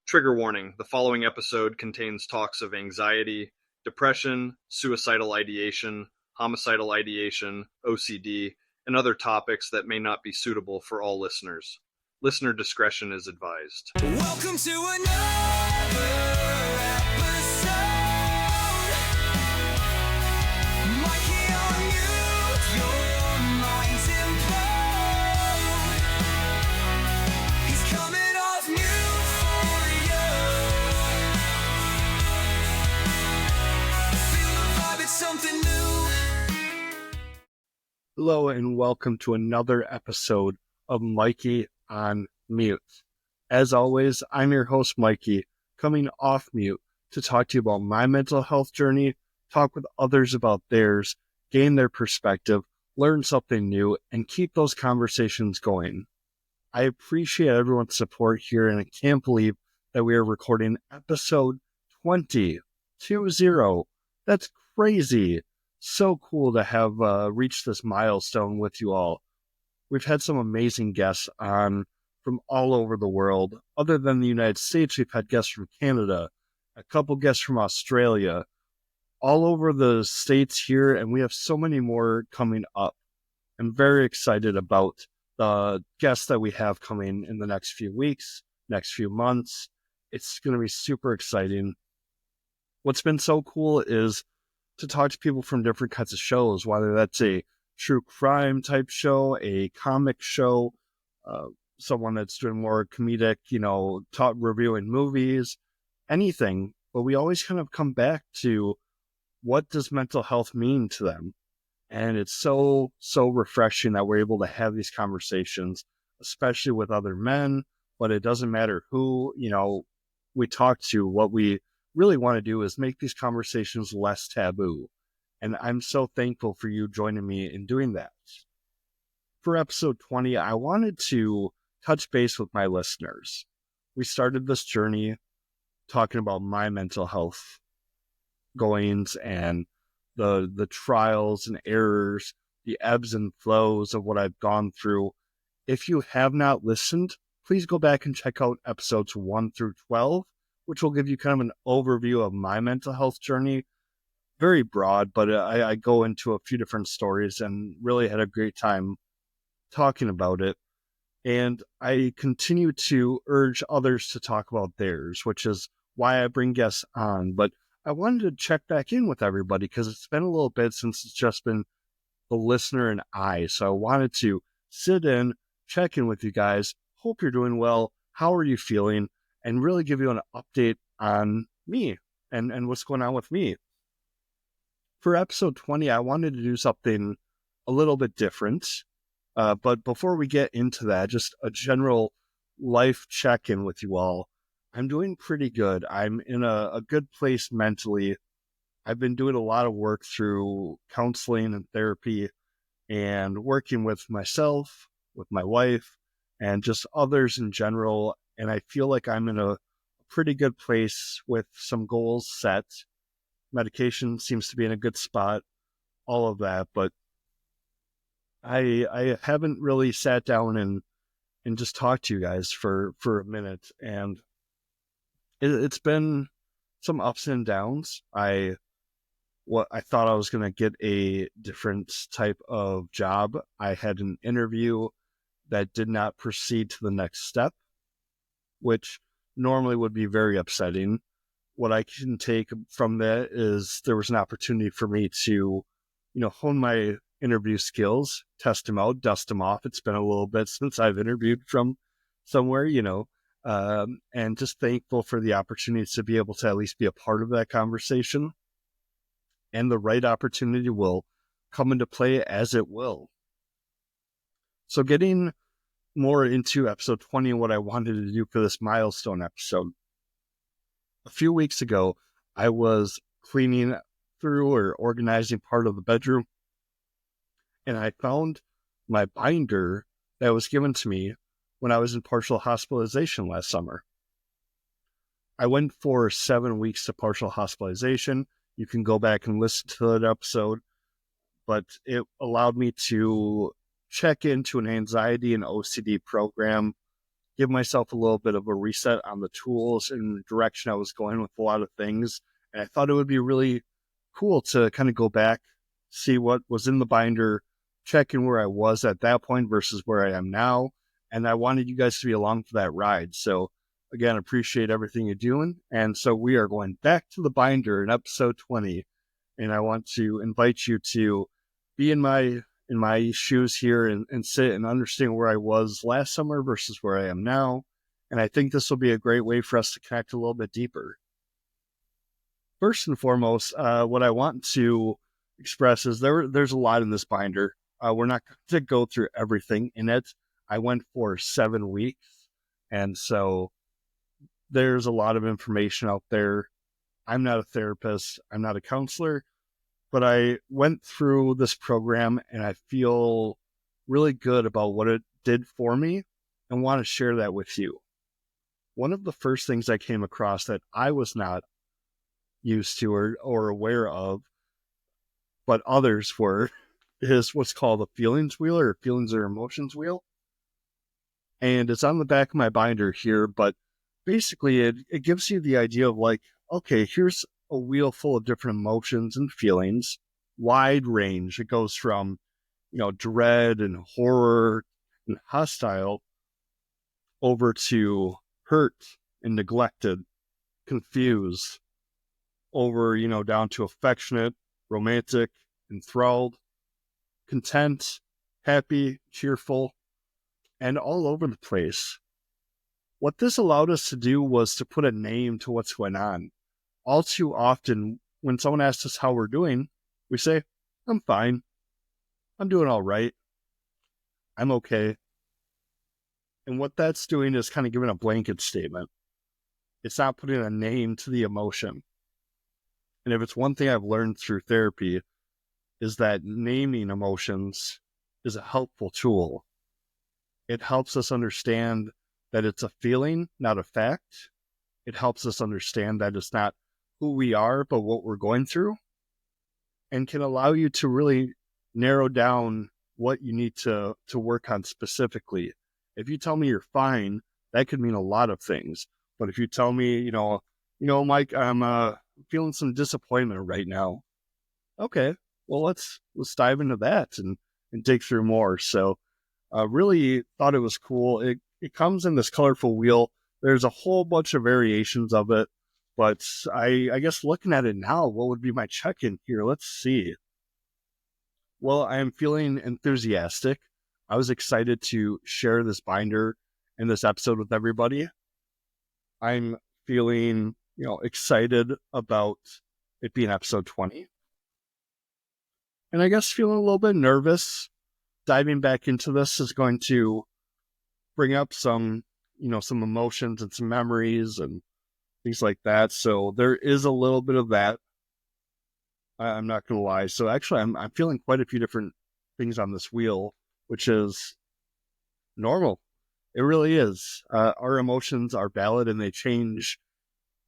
Trigger warning: the following episode contains talks of anxiety, depression, suicidal ideation, homicidal ideation, OCD, and other topics that may not be suitable for all listeners. Listener discretion is advised. Welcome to another episode. Mikey on mute, your mind's implode. He's coming off mute for you. Feel the vibe, it's something new. Hello and welcome to another episode of Mikey on Mute. As always, I'm your host Mikey, coming off mute to talk to you about my mental health journey, talk with others about theirs, gain their perspective, learn something new, and keep those conversations going. I appreciate everyone's support here, and I can't believe that we are recording episode 20. That's crazy. So cool to have reached this milestone with you all. We've had some amazing guests on from all over the world. Other than the United States, we've had guests from Canada, a couple guests from Australia, all over the states here, and we have so many more coming up. I'm very excited about the guests that we have coming in the next few weeks, next few months. It's going to be super exciting. What's been so cool is to talk to people from different kinds of shows, whether that's a true crime type show, a comic show, someone that's doing more comedic, reviewing movies, anything. But we always kind of come back to what does mental health mean to them? And it's so refreshing that we're able to have these conversations, especially with other men, but it doesn't matter who, we talk to. What we really want to do is make these conversations less taboo. And I'm so thankful for you joining me in doing that. For episode 20, I wanted to touch base with my listeners. We started this journey talking about my mental health goings and the trials and errors, the ebbs and flows of what I've gone through. If you have not listened, please go back and check out episodes 1 through 12, which will give you kind of an overview of my mental health journey. Very broad, but I go into a few different stories and really had a great time talking about it. And I continue to urge others to talk about theirs, which is why I bring guests on. But I wanted to check back in with everybody because it's been a little bit since it's just been the listener and I. So I wanted to sit in, check in with you guys. Hope you're doing well. How are you feeling? And really give you an update on me and what's going on with me. For episode 20, I wanted to do something a little bit different. But before we get into that, just a general life check-in with you all. I'm doing pretty good. I'm in a good place mentally. I've been doing a lot of work through counseling and therapy and working with myself, with my wife, and just others in general. And I feel like I'm in a pretty good place with some goals set. Medication seems to be in a good spot, all of that, but I haven't really sat down and just talked to you guys for a minute, and it's been some ups and downs. I thought I was going to get a different type of job. I had an interview that did not proceed to the next step, which normally would be very upsetting. What I can take from that is there was an opportunity for me to, hone my interview skills, test them out, dust them off. It's been a little bit since I've interviewed from somewhere, and just thankful for the opportunity to be able to at least be a part of that conversation. And the right opportunity will come into play as it will. So getting more into episode 20 and what I wanted to do for this milestone episode. A few weeks ago, I was cleaning through or organizing part of the bedroom, and I found my binder that was given to me when I was in partial hospitalization last summer. I went for 7 weeks of partial hospitalization. You can go back and listen to that episode, but it allowed me to check into an anxiety and OCD program give myself a little bit of a reset on the tools and direction I was going with a lot of things. And I thought it would be really cool to kind of go back, see what was in the binder, check in where I was at that point versus where I am now. And I wanted you guys to be along for that ride. So again, appreciate everything you're doing. And so we are going back to the binder in episode 20. And I want to invite you to be in my shoes here and sit and understand where I was last summer versus where I am now. And I think this will be a great way for us to connect a little bit deeper. First and foremost, what I want to express is there's a lot in this binder. We're not going to go through everything in it. I went for 7 weeks, and so there's a lot of information out there. I'm not a therapist. I'm not a counselor, but I went through this program and I feel really good about what it did for me and want to share that with you. One of the first things I came across that I was not used to or aware of, but others were, is what's called a feelings wheel or feelings or emotions wheel. And it's on the back of my binder here, but basically it gives you the idea of like, okay, here's a wheel full of different emotions and feelings, wide range. It goes from, dread and horror and hostile over to hurt and neglected, confused, over, down to affectionate, romantic, enthralled, content, happy, cheerful, and all over the place. What this allowed us to do was to put a name to what's going on. All too often, when someone asks us how we're doing, we say, I'm fine. I'm doing all right. I'm okay. And what that's doing is kind of giving a blanket statement. It's not putting a name to the emotion. And if it's one thing I've learned through therapy, is that naming emotions is a helpful tool. It helps us understand that it's a feeling, not a fact. It helps us understand that it's not who we are, but what we're going through, and can allow you to really narrow down what you need to work on specifically. If you tell me you're fine, that could mean a lot of things. But if you tell me, Mike, I'm feeling some disappointment right now. Okay, well, let's dive into that and dig through more. So really thought it was cool. It comes in this colorful wheel. There's a whole bunch of variations of it, but I guess looking at it now, what would be my check-in here? Let's see. Well, I am feeling enthusiastic. I was excited to share this binder and this episode with everybody. I'm feeling, excited about it being episode 20. And I guess feeling a little bit nervous. Diving back into this is going to bring up some emotions and some memories and things like that. So there is a little bit of that. I'm not going to lie. So actually, I'm feeling quite a few different things on this wheel, which is normal. It really is. Our emotions are valid and they change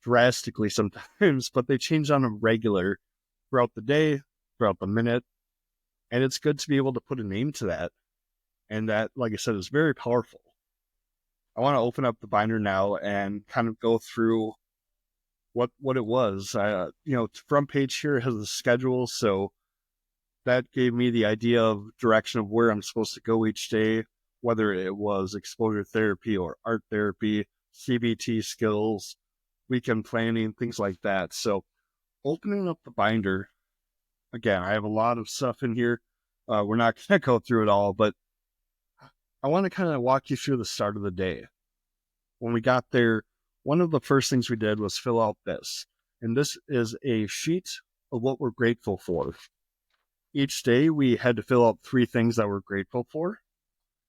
drastically sometimes, but they change on a regular throughout the day, throughout the minute. And it's good to be able to put a name to that. And that, like I said, is very powerful. I want to open up the binder now and kind of go through what it was. Front page here has the schedule, so that gave me the idea of direction of where I'm supposed to go each day, whether it was exposure therapy or art therapy, CBT skills, weekend planning, things like that. So opening up the binder, again, I have a lot of stuff in here. We're not going to go through it all, but I want to kind of walk you through the start of the day. When we got there, one of the first things we did was fill out this. And this is a sheet of what we're grateful for. Each day we had to fill out 3 things that we're grateful for.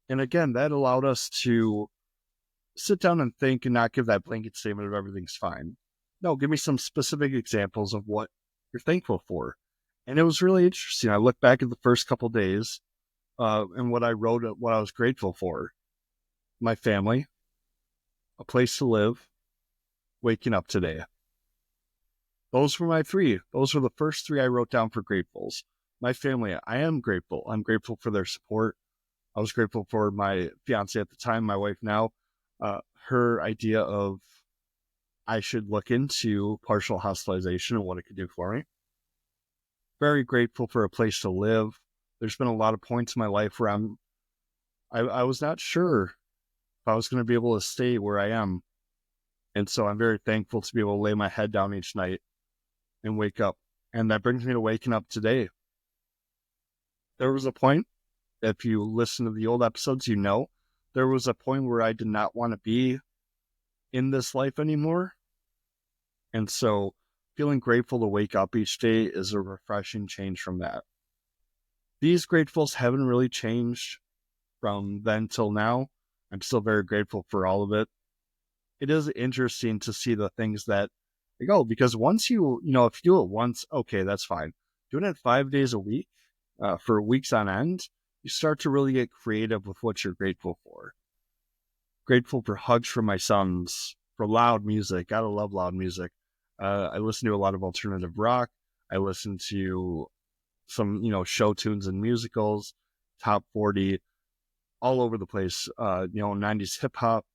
And again, that allowed us to sit down and think and not give that blanket statement of everything's fine. No, give me some specific examples of what you're thankful for. And it was really interesting. I looked back at the first couple days and what I wrote, what I was grateful for. My family, a place to live, waking up today. Those were my 3. Those were the first 3 I wrote down for gratefuls. My family, I am grateful. I'm grateful for their support. I was grateful for my fiance at the time, my wife now. her idea of I should look into partial hospitalization and what it could do for me. Very grateful for a place to live. There's been a lot of points in my life where I was not sure if I was going to be able to stay where I am. And so I'm very thankful to be able to lay my head down each night and wake up. And that brings me to waking up today. There was a point, if you listen to the old episodes, you know, there was a point where I did not want to be in this life anymore. And so feeling grateful to wake up each day is a refreshing change from that. These gratefuls haven't really changed from then till now. I'm still very grateful for all of it. It is interesting to see the things that go, because once if you do it once, okay, that's fine. Doing it 5 days a week, for weeks on end, you start to really get creative with what you're grateful for. Grateful for hugs from my sons, for loud music. Gotta love loud music. I listen to a lot of alternative rock. I listen to some, show tunes and musicals, top 40, all over the place. 90s hip hop.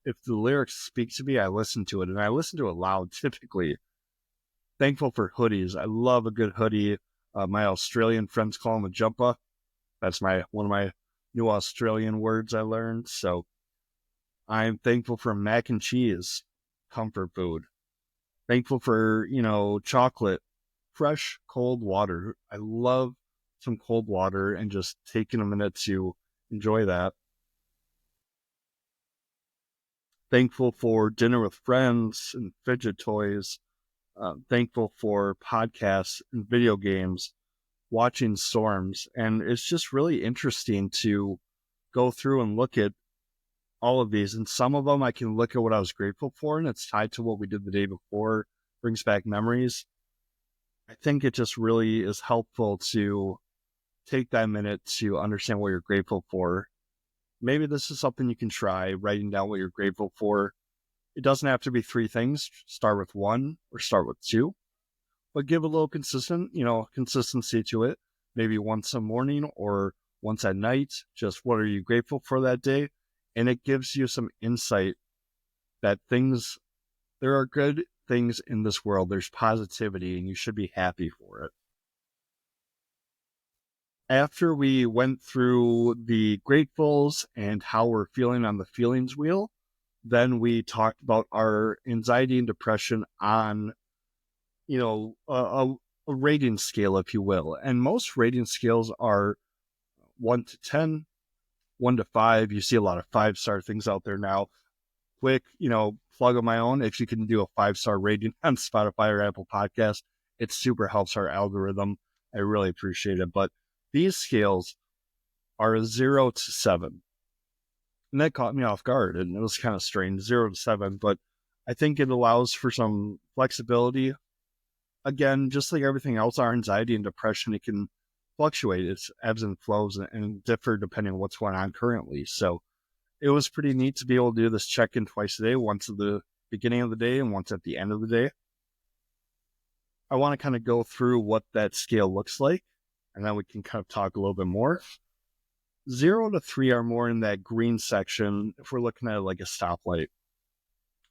If the lyrics speak to me, I listen to it, and I listen to it loud typically. Thankful for hoodies. I love a good hoodie. My Australian friends call them a jumper. That's one of my new Australian words I learned. So I'm thankful for mac and cheese, comfort food. Thankful for, chocolate, fresh, cold water. I love some cold water and just taking a minute to enjoy that. Thankful for dinner with friends and fidget toys. Thankful for podcasts and video games, watching storms. And it's just really interesting to go through and look at all of these. And some of them I can look at what I was grateful for, and it's tied to what we did the day before, brings back memories. I think it just really is helpful to take that minute to understand what you're grateful for. Maybe this is something you can try, writing down what you're grateful for. It doesn't have to be 3 things. Start with 1 or start with 2, but give a little consistency to it. Maybe once a morning or once at night. Just what are you grateful for that day? And it gives you some insight that there are good things in this world. There's positivity, and you should be happy for it. After we went through the gratefuls and how we're feeling on the feelings wheel, then we talked about our anxiety and depression on, a rating scale, if you will. And most rating scales are 1 to 10, 1 to 5. You see a lot of 5-star things out there now. Quick, plug of my own. If you can do a 5-star rating on Spotify or Apple Podcasts, it super helps our algorithm. I really appreciate it. But these scales are a 0 to 7. And that caught me off guard, and it was kind of strange, 0 to 7. But I think it allows for some flexibility. Again, just like everything else, our anxiety and depression, it can fluctuate. It's ebbs and flows and differ depending on what's going on currently. So it was pretty neat to be able to do this check-in twice a day, once at the beginning of the day and once at the end of the day. I want to kind of go through what that scale looks like, and then we can kind of talk a little bit more. 0 to 3 are more in that green section if we're looking at it like a stoplight.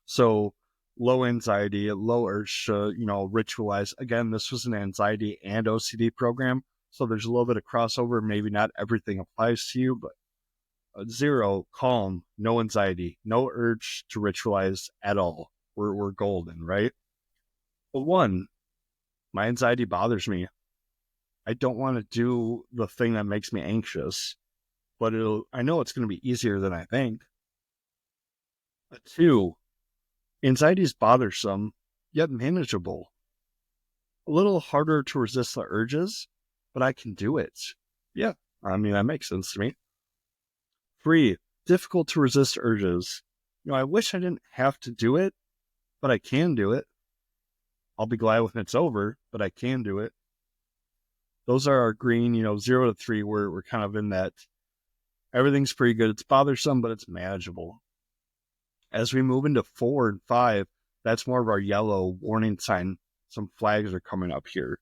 So low anxiety, low urge to, ritualize. Again, this was an anxiety and OCD program, so there's a little bit of crossover. Maybe not everything applies to you, but 0, calm, no anxiety, no urge to ritualize at all. We're golden, right? But 1, my anxiety bothers me. I don't want to do the thing that makes me anxious, but I know it's going to be easier than I think. 2, anxiety is bothersome, yet manageable. A little harder to resist the urges, but I can do it. Yeah, that makes sense to me. 3, difficult to resist urges. I wish I didn't have to do it, but I can do it. I'll be glad when it's over, but I can do it. Those are our green, 0 to 3. We're kind of in that. Everything's pretty good. It's bothersome, but it's manageable. As we move into 4 and 5, that's more of our yellow warning sign. Some flags are coming up here.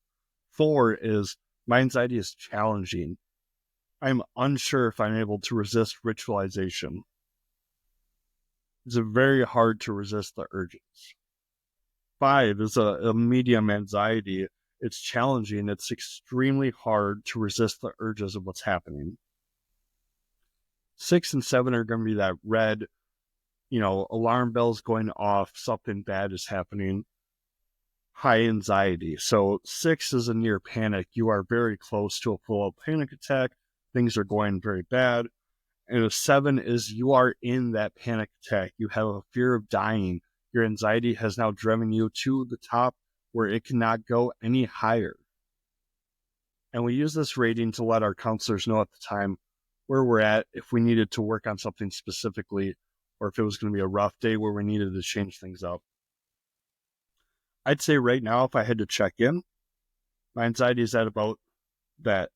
4 is my anxiety is challenging. I'm unsure if I'm able to resist ritualization. It's very hard to resist the urges. 5 is a medium anxiety. It's challenging. It's extremely hard to resist the urges of what's happening. 6 and 7 are going to be that red, alarm bells going off, something bad is happening, high anxiety. So 6 is a near panic. You are very close to a full panic attack. Things are going very bad. And a 7 is you are in that panic attack. You have a fear of dying. Your anxiety has now driven you to the top where it cannot go any higher. And we use this rating to let our counselors know at the time where we're at, if we needed to work on something specifically, or if it was going to be a rough day where we needed to change things up. I'd say right now, if I had to check in, my anxiety is at about that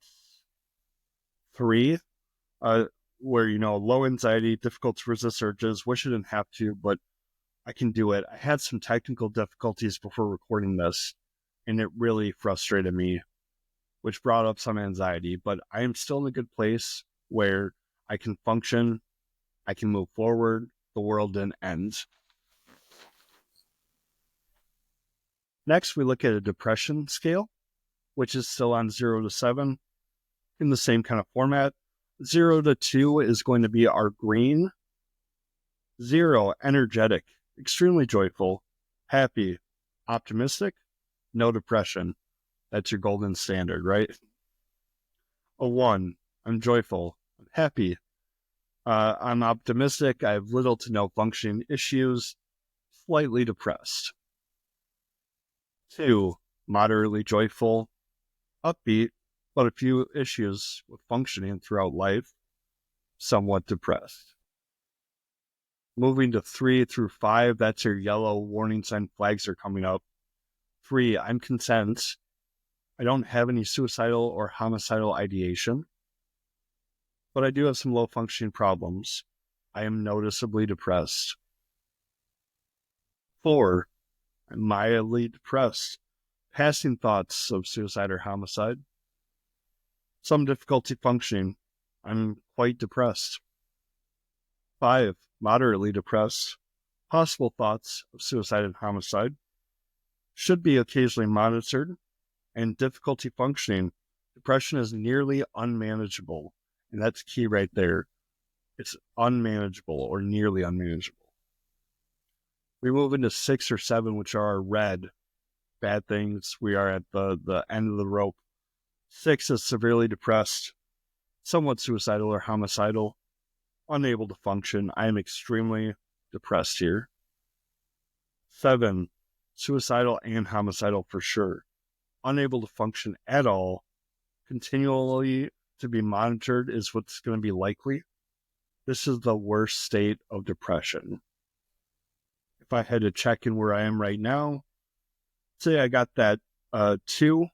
3, where, low anxiety, difficult to resist urges, wish I didn't have to, but I can do it. I had some technical difficulties before recording this, and it really frustrated me, which brought up some anxiety, but I am still in a good place where I can function, I can move forward, the world didn't end. Next, we look at a depression scale, which is still on 0 to 7 in the same kind of format. 0 to 2 is going to be our green. 0, energetic, extremely joyful, happy, optimistic, no depression. That's your golden standard, right? A 1, I'm joyful, I'm happy, I'm optimistic, I have little to no functioning issues, slightly depressed. 2, moderately joyful, upbeat, but a few issues with functioning throughout life, somewhat depressed. Moving to 3 through 5, that's your yellow warning sign flags are coming up. 3, I'm content. I don't have any suicidal or homicidal ideation, but I do have some low functioning problems. I am noticeably depressed. 4, I'm mildly depressed. Passing thoughts of suicide or homicide. Some difficulty functioning. I'm quite depressed. 5, moderately depressed. Possible thoughts of suicide and homicide. Should be occasionally monitored. And difficulty functioning. Depression is nearly unmanageable. And that's key right there. It's unmanageable or nearly unmanageable. We move into 6 or 7, which are our red. Bad things. We are at the end of the rope. 6 is severely depressed, somewhat suicidal or homicidal, unable to function. I am extremely depressed here. 7, suicidal and homicidal for sure. Unable to function at all, continually to be monitored is what's going to be likely. This is the worst state of depression. If I had to check in where I am right now, say I got that 2,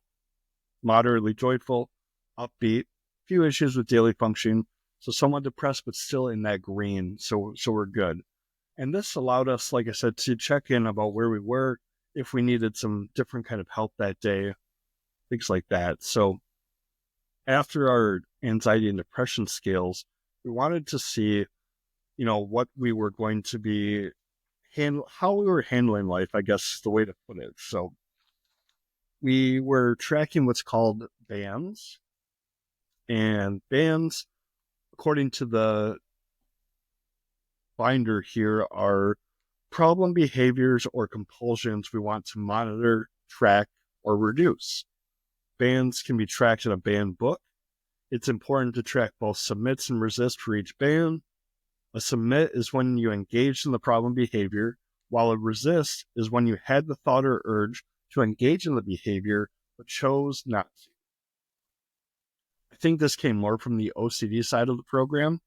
moderately joyful, upbeat, few issues with daily functioning, so somewhat depressed, but still in that green, so we're good. And this allowed us, like I said, to check in about where we were, if we needed some different kind of help that day, things like that. So after our anxiety and depression scales, we wanted to see, what we were going to be, how we were handling life, I guess is the way to put it. So we were tracking what's called bands. And bands, according to the binder here, are problem behaviors or compulsions we want to monitor, track, or reduce. Bands can be tracked in a band book. It's important to track both submits and resists for each band. A submit is when you engage in the problem behavior, while a resist is when you had the thought or urge to engage in the behavior, but chose not to. I think this came more from the OCD side of the program,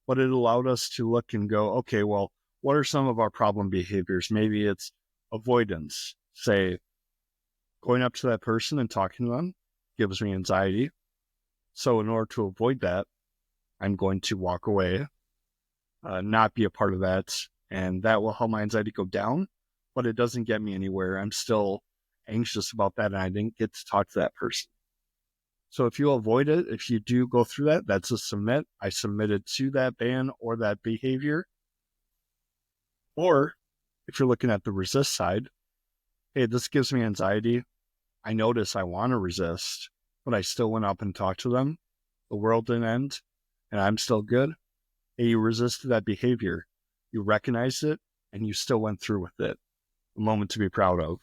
but it allowed us to look and go, okay, well, what are some of our problem behaviors? Maybe it's avoidance. Say, going up to that person and talking to them gives me anxiety. So in order to avoid that, I'm going to walk away, not be a part of that, and that will help my anxiety go down, but it doesn't get me anywhere. I'm still anxious about that, and I didn't get to talk to that person. So if you avoid it, if you do go through that, that's a submit. I submitted to that ban or that behavior. Or if you're looking at the resist side, hey, this gives me anxiety. I notice I want to resist, but I still went up and talked to them. The world didn't end, and I'm still good. And you resisted that behavior. You recognized it, and you still went through with it. A moment to be proud of.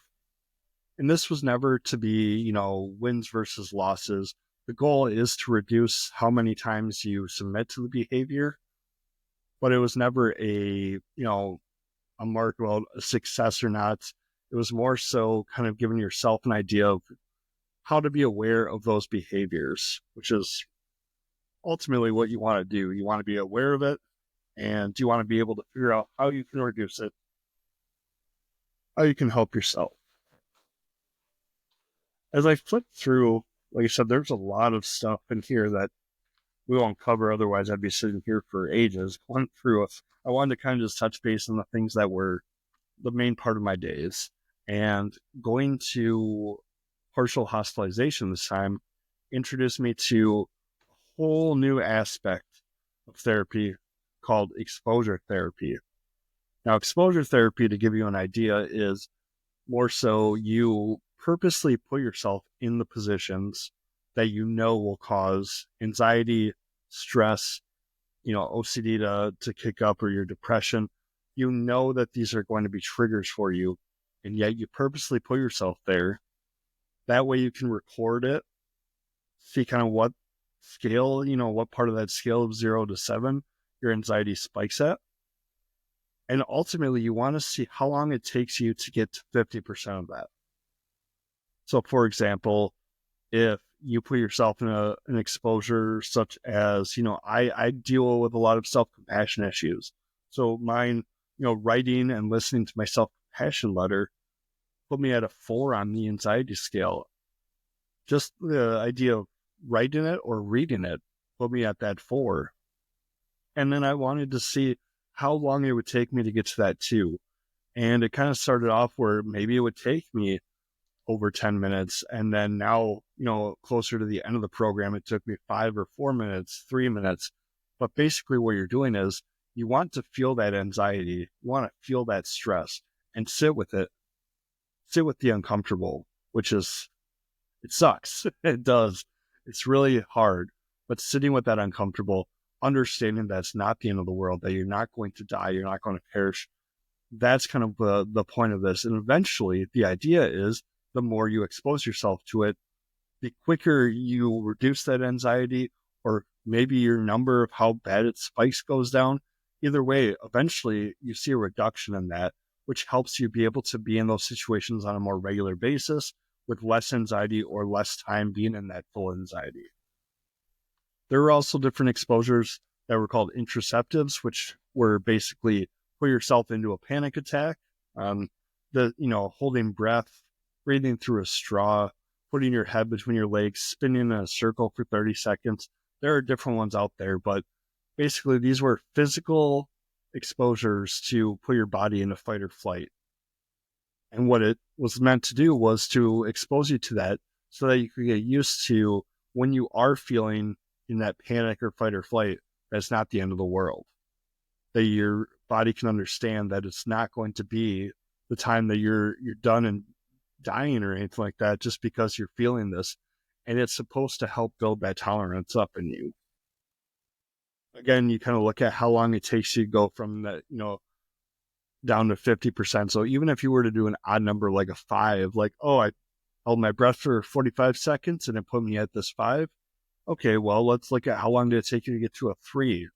And this was never to be, wins versus losses. The goal is to reduce how many times you submit to the behavior, but it was never a mark about a success or not. It was more so kind of giving yourself an idea of how to be aware of those behaviors, which is ultimately what you want to do. You want to be aware of it, and you want to be able to figure out how you can reduce it, how you can help yourself. As I flipped through, like I said, there's a lot of stuff in here that we won't cover. Otherwise, I'd be sitting here for ages. Going through it, I wanted to kind of just touch base on the things that were the main part of my days. And going to partial hospitalization this time introduced me to a whole new aspect of therapy called exposure therapy. Now, exposure therapy, to give you an idea, is more so you purposely put yourself in the positions that you know will cause anxiety, stress, OCD to kick up, or your depression. You know that these are going to be triggers for you, and yet you purposely put yourself there. That way you can record it, see kind of what scale, what part of that scale of 0 to 7 your anxiety spikes at. And ultimately, you want to see how long it takes you to get to 50% of that. So, for example, if you put yourself in an exposure such as, I deal with a lot of self-compassion issues. So mine, writing and listening to my self-compassion letter put me at a 4 on the anxiety scale. Just the idea of writing it or reading it put me at that 4. And then I wanted to see how long it would take me to get to that 2. And it kind of started off where maybe it would take me over 10 minutes. And then now, closer to the end of the program, it took me 5 or 4 minutes, 3 minutes. But basically what you're doing is you want to feel that anxiety. You want to feel that stress and sit with it. Sit with the uncomfortable, which is, it sucks. It does. It's really hard. But sitting with that uncomfortable, understanding that it's not the end of the world, that you're not going to die, you're not going to perish. That's kind of the point of this. And eventually the idea is the more you expose yourself to it, the quicker you reduce that anxiety, or maybe your number of how bad it spikes goes down. Either way, eventually you see a reduction in that, which helps you be able to be in those situations on a more regular basis with less anxiety or less time being in that full anxiety. There were also different exposures that were called intraceptives, which were basically put yourself into a panic attack, holding breath, breathing through a straw, putting your head between your legs, spinning in a circle for 30 seconds. There are different ones out there, but basically these were physical exposures to put your body into fight or flight. And what it was meant to do was to expose you to that so that you could get used to when you are feeling in that panic or fight or flight, that's not the end of the world. That your body can understand that it's not going to be the time that you're done and dying or anything like that just because you're feeling this. And it's supposed to help build that tolerance up in you. Again, you kind of look at how long it takes you to go from that, down to 50%. So even if you were to do an odd number like a 5, like, I held my breath for 45 seconds and it put me at this 5. Okay, well, let's look at how long did it take you to get to a 3. You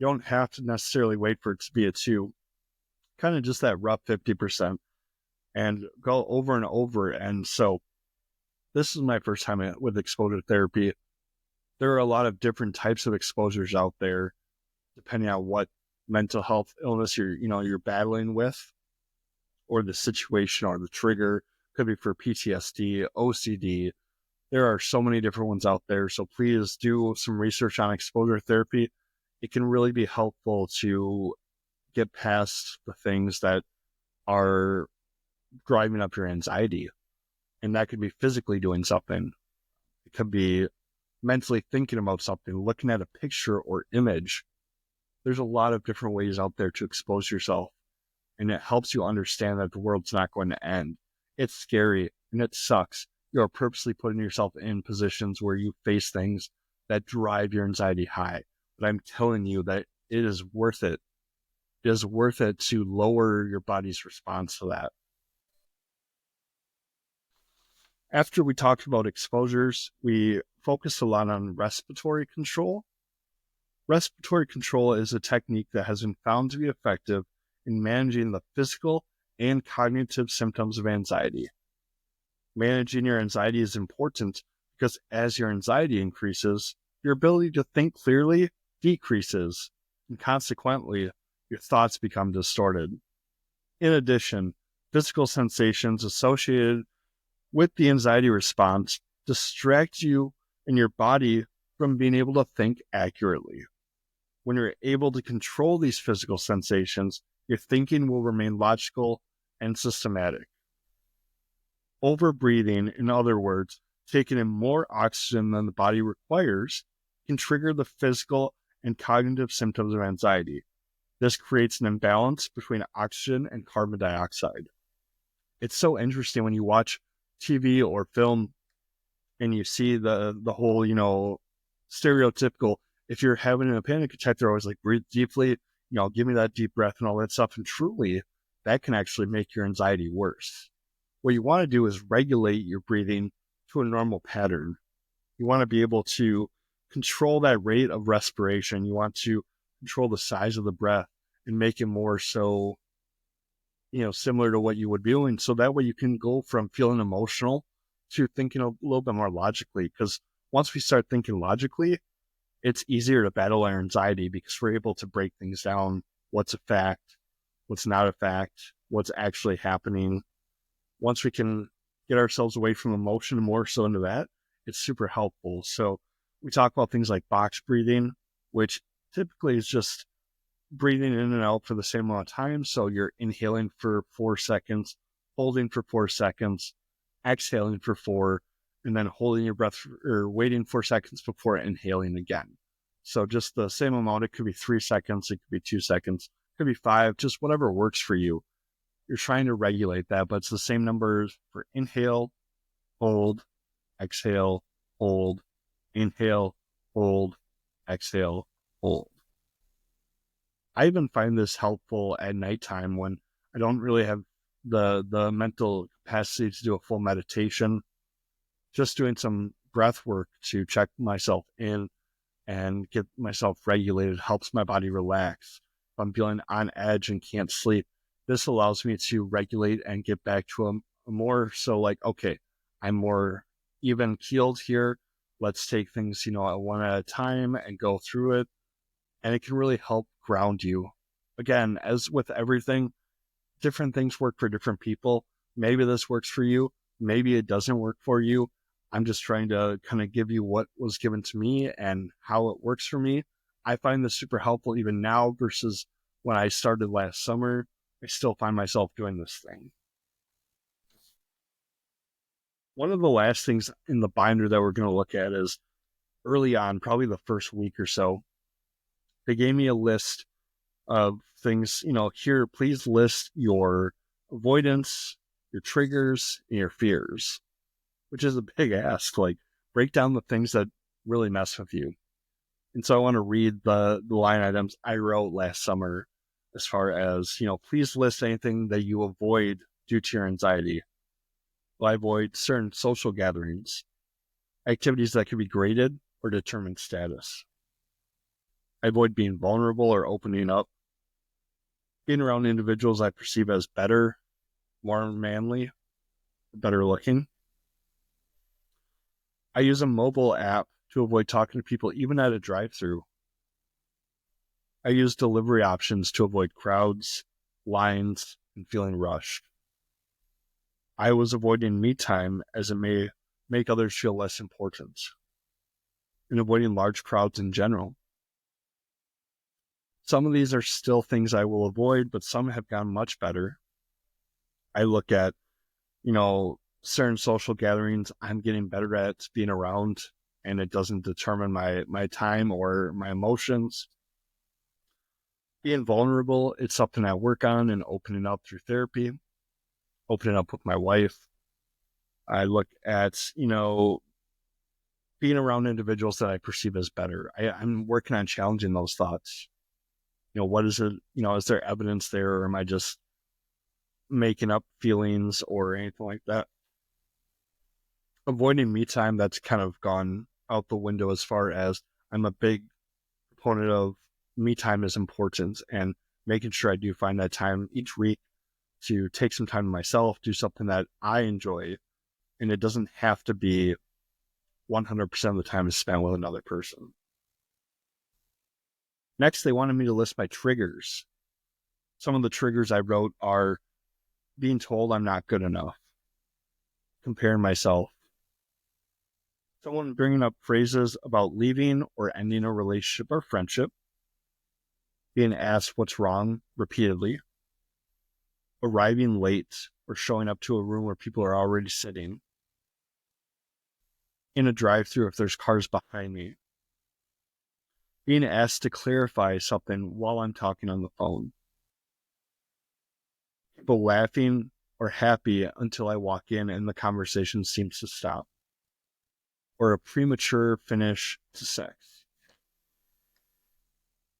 don't have to necessarily wait for it to be a 2. Kind of just that rough 50%. And go over and over. And so this is my first time with exposure therapy. There are a lot of different types of exposures out there, depending on what mental health illness you're battling with, or the situation or the trigger. Could be for PTSD, OCD. There are so many different ones out there. So please do some research on exposure therapy. It can really be helpful to get past the things that are driving up your anxiety. And that could be physically doing something. It could be mentally thinking about something, looking at a picture or image. There's a lot of different ways out there to expose yourself. and it helps you understand that the world's not going to end. It's scary and it sucks. You're purposely putting yourself in positions where you face things that drive your anxiety high. But I'm telling you that it is worth it. It is worth it to lower your body's response to that. After we talked about exposures, we focused a lot on respiratory control. Respiratory control is a technique that has been found to be effective in managing the physical and cognitive symptoms of anxiety. Managing your anxiety is important because as your anxiety increases, your ability to think clearly decreases, and consequently, your thoughts become distorted. In addition, physical sensations associated with the anxiety response distract you and your body from being able to think accurately. When you're able to control these physical sensations, your thinking will remain logical and systematic. Overbreathing, in other words, taking in more oxygen than the body requires, can trigger the physical and cognitive symptoms of anxiety. This creates an imbalance between oxygen and carbon dioxide. It's so interesting when you watch TV or film and you see the whole, stereotypical, if you're having a panic attack, they're always like, breathe deeply, give me that deep breath and all that stuff. And truly, that can actually make your anxiety worse. What you want to do is regulate your breathing to a normal pattern. You want to be able to control that rate of respiration. You want to control the size of the breath and make it more so, similar to what you would be doing. So that way you can go from feeling emotional to thinking a little bit more logically. Because once we start thinking logically, it's easier to battle our anxiety because we're able to break things down. What's a fact? What's not a fact? What's actually happening? Once we can get ourselves away from emotion and more so into that, it's super helpful. So we talk about things like box breathing, which typically is just breathing in and out for the same amount of time. So you're inhaling for 4 seconds, holding for 4 seconds, exhaling for 4, and then holding your breath or waiting 4 seconds before inhaling again. So just the same amount. It could be 3 seconds, it could be 2 seconds, it could be 5, just whatever works for you. You're trying to regulate that, but it's the same numbers for inhale, hold, exhale, hold, inhale, hold, exhale, hold. I even find this helpful at nighttime when I don't really have the mental capacity to do a full meditation. Just doing some breath work to check myself in and get myself regulated helps my body relax. If I'm feeling on edge and can't sleep, this allows me to regulate and get back to a more so like, okay, I'm more even keeled here. Let's take things, one at a time and go through it. And it can really help ground you. Again, as with everything, different things work for different people. Maybe this works for you. Maybe it doesn't work for you. I'm just trying to kind of give you what was given to me and how it works for me. I find this super helpful even now versus when I started last summer. I still find myself doing this thing. One of the last things in the binder that we're going to look at is early on, probably the first week or so, they gave me a list of things, here, please list your avoidance, your triggers, and your fears, which is a big ask. Like, break down the things that really mess with you. And so I want to read the line items I wrote last summer as far as, please list anything that you avoid due to your anxiety. Well, I avoid certain social gatherings, activities that can be graded or determine status. I avoid being vulnerable or opening up, being around individuals I perceive as better, more manly, better looking. I use a mobile app to avoid talking to people even at a drive-thru. I use delivery options to avoid crowds, lines, and feeling rushed. I was avoiding me time as it may make others feel less important, and avoiding large crowds in general. Some of these are still things I will avoid, but some have gone much better. I look at, certain social gatherings I'm getting better at being around, and it doesn't determine my time or my emotions. Being vulnerable, it's something I work on and opening up through therapy, opening up with my wife. I look at, being around individuals that I perceive as better. I'm working on challenging those thoughts. What is it? Is there evidence there, or am I just making up feelings or anything like that? Avoiding me time, that's kind of gone out the window as far as I'm a big proponent of me time is important, and making sure I do find that time each week to take some time to myself, do something that I enjoy. And it doesn't have to be 100% of the time is spent with another person. Next, they wanted me to list my triggers. Some of the triggers I wrote are being told I'm not good enough, comparing myself, someone bringing up phrases about leaving or ending a relationship or friendship, being asked what's wrong repeatedly, arriving late or showing up to a room where people are already sitting, in a drive-thru if there's cars behind me, being asked to clarify something while I'm talking on the phone, people laughing or happy until I walk in and the conversation seems to stop, or a premature finish to sex.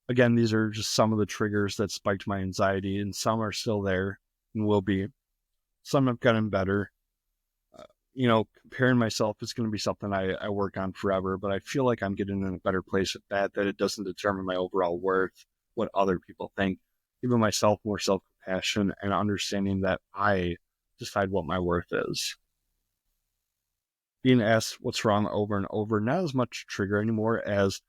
Again, these are just some of the triggers that spiked my anxiety, and some are still there and will be. Some have gotten better. Comparing myself is going to be something I work on forever, but I feel like I'm getting in a better place with that it doesn't determine my overall worth, what other people think. Giving myself more self-compassion and understanding that I decide what my worth is. Being asked what's wrong over and over, not as much trigger anymore as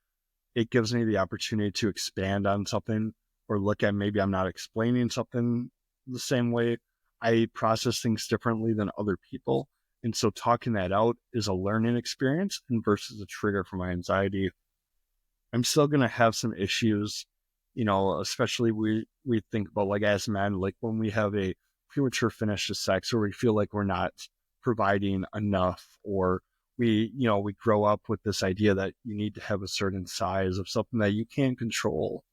it gives me the opportunity to expand on something or look at maybe I'm not explaining something the same way. I process things differently than other people. And so talking that out is a learning experience and versus a trigger for my anxiety. I'm still going to have some issues, especially we think about like as men, like when we have a premature finish to sex or we feel like we're not providing enough, or we grow up with this idea that you need to have a certain size of something that you can't control.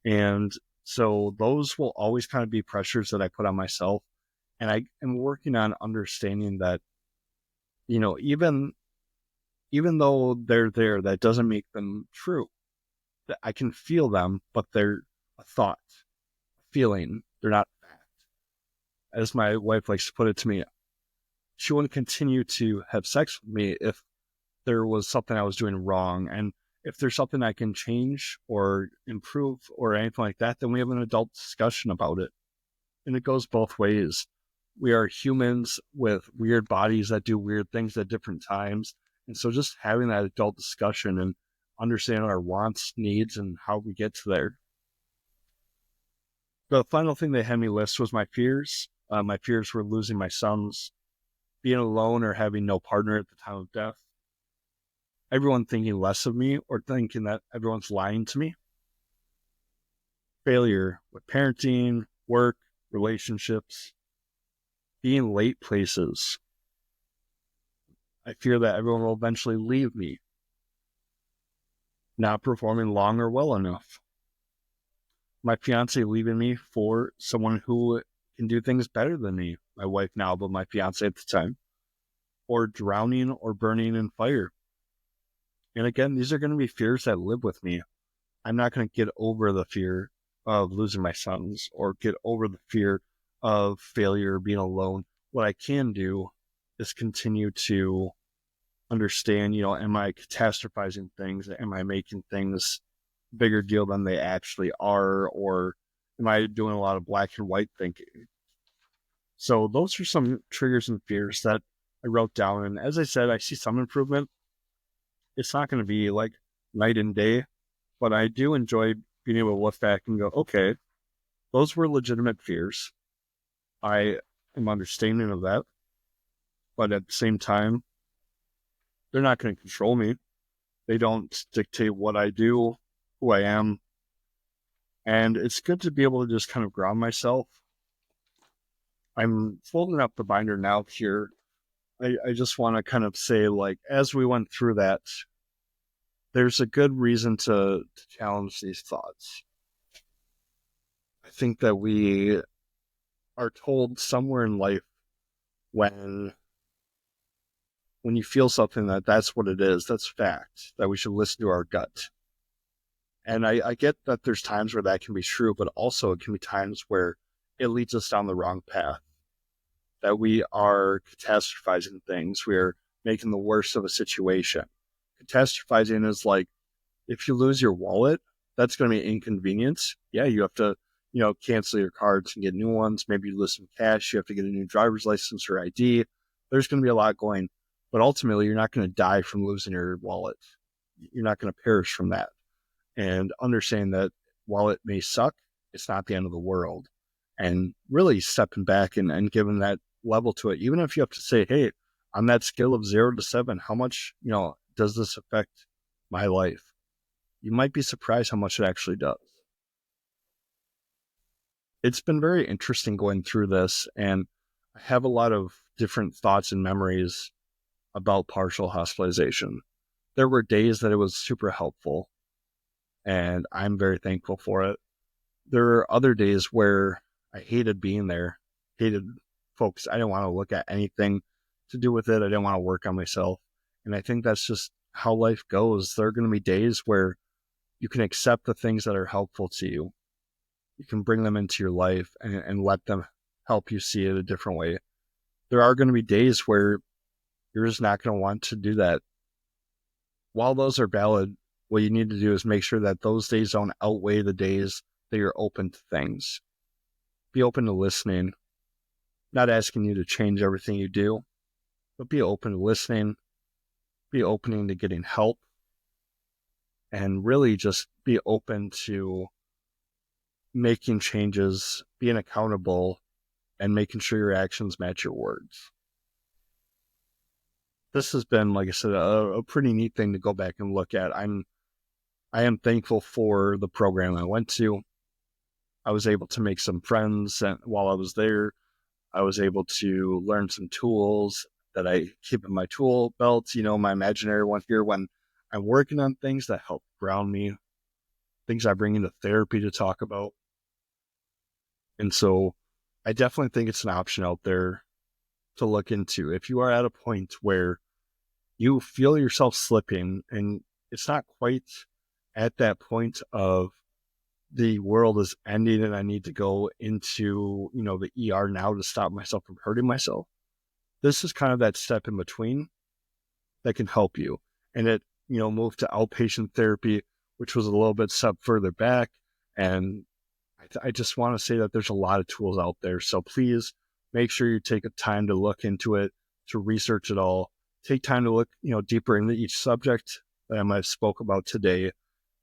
And so those will always kind of be pressures that I put on myself. And I am working on understanding that, even though they're there, that doesn't make them true. That I can feel them, but they're a thought, a feeling. They're not fact. As my wife likes to put it to me, she wouldn't continue to have sex with me if there was something I was doing wrong. And if there's something I can change or improve or anything like that, then we have an adult discussion about it. And it goes both ways. We are humans with weird bodies that do weird things at different times. And so just having that adult discussion and understanding our wants, needs, and how we get to there. The final thing they had me list was my fears. My fears were losing my sons, being alone or having no partner at the time of death, everyone thinking less of me or thinking that everyone's lying to me, failure with parenting, work, relationships, being late places. I fear that everyone will eventually leave me, not performing long or well enough, my fiance leaving me for someone who can do things better than me, my wife now, but my fiance at the time, or drowning or burning in fire. And again, these are going to be fears that live with me. I'm not going to get over the fear of losing my sons or get over the fear of failure, being alone. What I can do is continue to understand, am I catastrophizing things? Am I making things bigger deal than they actually are? Or am I doing a lot of black and white thinking? So those are some triggers and fears that I wrote down. And as I said, I see some improvement. It's not going to be like night and day, but I do enjoy being able to look back and go, okay, those were legitimate fears. I am understanding of that. But at the same time, they're not going to control me. They don't dictate what I do, who I am. And it's good to be able to just kind of ground myself. I'm folding up the binder now here. I just want to kind of say, like, as we went through that, there's a good reason to challenge these thoughts. think that we are told somewhere in life when you feel something that's what it is, that's fact, that we should listen to our gut. And I get that there's times where that can be true, but also it can be times where it leads us down the wrong path, that we are catastrophizing things. We're making the worst of a situation. Catastrophizing is like, if you lose your wallet, that's going to be an inconvenience. Yeah, you have to, cancel your cards and get new ones. Maybe you lose some cash. You have to get a new driver's license or ID. There's going to be a lot going, but ultimately you're not going to die from losing your wallet. You're not going to perish from that. And understanding that while it may suck, it's not the end of the world. And really stepping back and giving that level to it, even if you have to say, hey, on that scale of 0 to 7, how much, does this affect my life? You might be surprised how much it actually does. It's been very interesting going through this, and I have a lot of different thoughts and memories about partial hospitalization. There were days that it was super helpful, and I'm very thankful for it. There are other days where I hated being there, hated folks. I didn't want to look at anything to do with it. I didn't want to work on myself. And I think that's just how life goes. There are going to be days where you can accept the things that are helpful to you. You can bring them into your life and let them help you see it a different way. There are going to be days where you're just not going to want to do that. While those are valid, what you need to do is make sure that those days don't outweigh the days that you're open to things. Be open to listening, not asking you to change everything you do, but be open to listening, be open to getting help, and really just be open to making changes, being accountable, and making sure your actions match your words. This has been, like I said, a pretty neat thing to go back and look at. I am thankful for the program I went to. I was able to make some friends, and while I was there, I was able to learn some tools that I keep in my tool belt, my imaginary one here when I'm working on things that help ground me, things I bring into therapy to talk about. And so I definitely think it's an option out there to look into. If you are at a point where you feel yourself slipping and it's not quite at that point of the world is ending and I need to go into, the ER now to stop myself from hurting myself, this is kind of that step in between that can help you. And it, moved to outpatient therapy, which was a little bit step further back. And I just want to say that there's a lot of tools out there. So please make sure you take a time to look into it, to research it all. Take time to look, deeper into each subject that I might have spoke about today.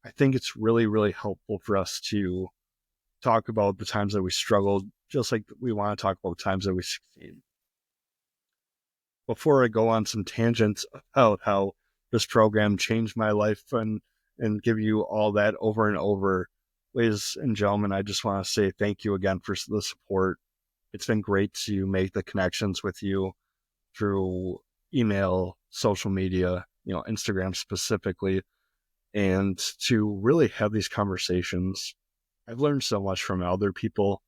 I think it's really, really helpful for us to talk about the times that we struggled, just like we want to talk about times that we succeed. Before I go on some tangents about how this program changed my life and give you all that over and over, ladies and gentlemen, I just want to say thank you again for the support. It's been great to make the connections with you through email, social media, Instagram specifically, and to really have these conversations. I've learned so much from other people,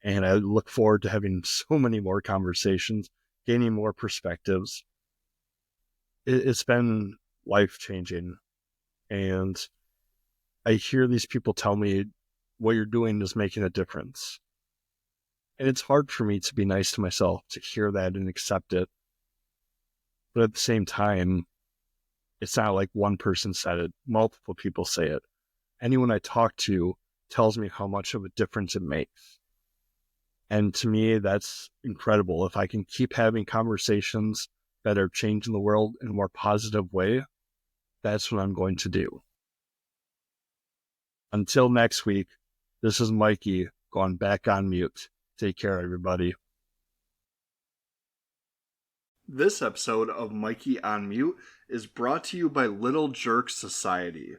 and I look forward to having so many more conversations, gaining more perspectives. It's been life-changing, and I hear these people tell me what you're doing is making a difference. And it's hard for me to be nice to myself, to hear that and accept it. But at the same time, it's not like one person said it. Multiple people say it. Anyone I talk to tells me how much of a difference it makes. And to me, that's incredible. If I can keep having conversations that are changing the world in a more positive way, that's what I'm going to do. Until next week, this is Mikey going back on mute. Take care, everybody. This episode of Mikey on Mute is brought to you by Little Jerk Society.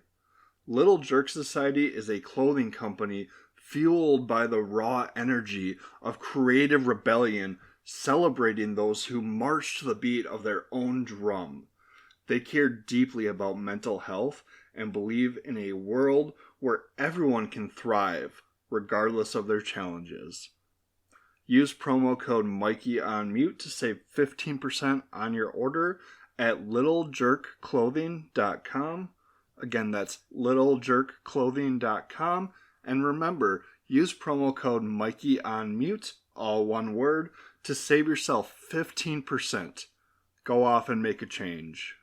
Little Jerk Society is a clothing company fueled by the raw energy of creative rebellion, celebrating those who march to the beat of their own drum. They care deeply about mental health and believe in a world where everyone can thrive, regardless of their challenges. Use promo code MikeyOnMute to save 15% on your order at littlejerkclothing.com. Again, that's littlejerkclothing.com. And remember, use promo code MikeyOnMute, all one word, to save yourself 15%. Go off and make a change.